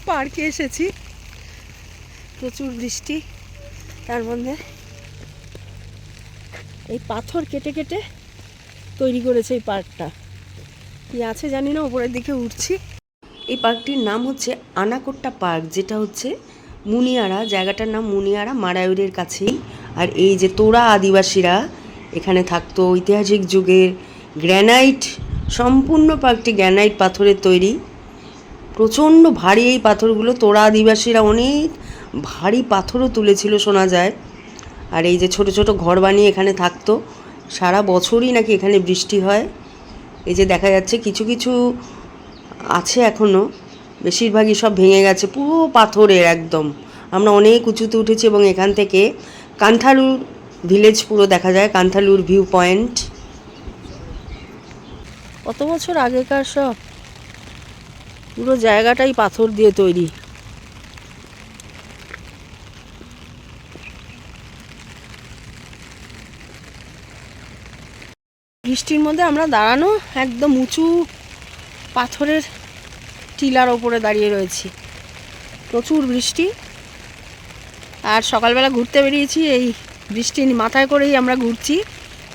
পার্কে এসেছি, প্রচুর বৃষ্টি, তার মধ্যে এই পাথর কেটে কেটে তৈরি করেছে এই পার্কটা। কি আছে জানি না, উপরের দিকে উঠছি। এই পার্কটির নাম হচ্ছে আনাকোট্টা পার্ক, যেটা হচ্ছে মুনিয়ারা, জায়গাটার নাম মুনিয়ারা, মারায়ুরের কাছেই। আর এই যে তোরা আদিবাসীরা এখানে থাকতো ঐতিহাসিক যুগের, গ্র্যানাইট, সম্পূর্ণ পার্কটি গ্র্যানাইট পাথরের তৈরি, প্রচণ্ড ভারী এই পাথরগুলো। তোরা আদিবাসীরা অনেক ভারী পাথরও তুলেছিল শোনা যায়। আর এই যে ছোট ছোট ঘর বানিয়ে এখানে থাকতো, সারা বছরই নাকি এখানে বৃষ্টি হয়। এই যে দেখা যাচ্ছে কিছু কিছু আছে এখনও, বেশিরভাগই সব ভেঙে গেছে, পুরো পাথরের একদম। আমরা অনেক উঁচুতে উঠেছি এবং এখান থেকে কান্থালুর ভিলেজ পুরো দেখা যায়, কান্থালুর ভিউ পয়েন্ট। কত বছর আগেকার সব, পুরো জায়গাটাই পাথর দিয়ে তৈরি। বৃষ্টির মধ্যে আমরা দাঁড়ানো একদম উঁচু পাথরের টিলার ওপরে দাঁড়িয়ে রয়েছি, প্রচুর বৃষ্টি। আর সকালবেলা ঘুরতে বেরিয়েছি, এই বৃষ্টি মাথায় করেই আমরা ঘুরছি।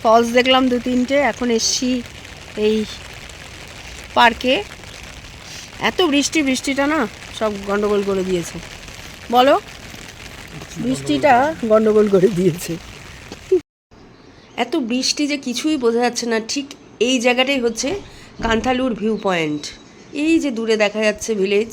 ফলস দেখলাম 2-3টে, এখন এসছি এই পার্কে। এত বৃষ্টিটা না সব গন্ডগোল করে দিয়েছে, বলো, বৃষ্টিটা গন্ডগোল করে দিয়েছে। এত বৃষ্টি যে কিছুই বোঝা যাচ্ছে না। ঠিক এই জায়গাটাই হচ্ছে কান্থালুর ভিউ পয়েন্ট। এই যে দূরে দেখা যাচ্ছে ভিলেজ,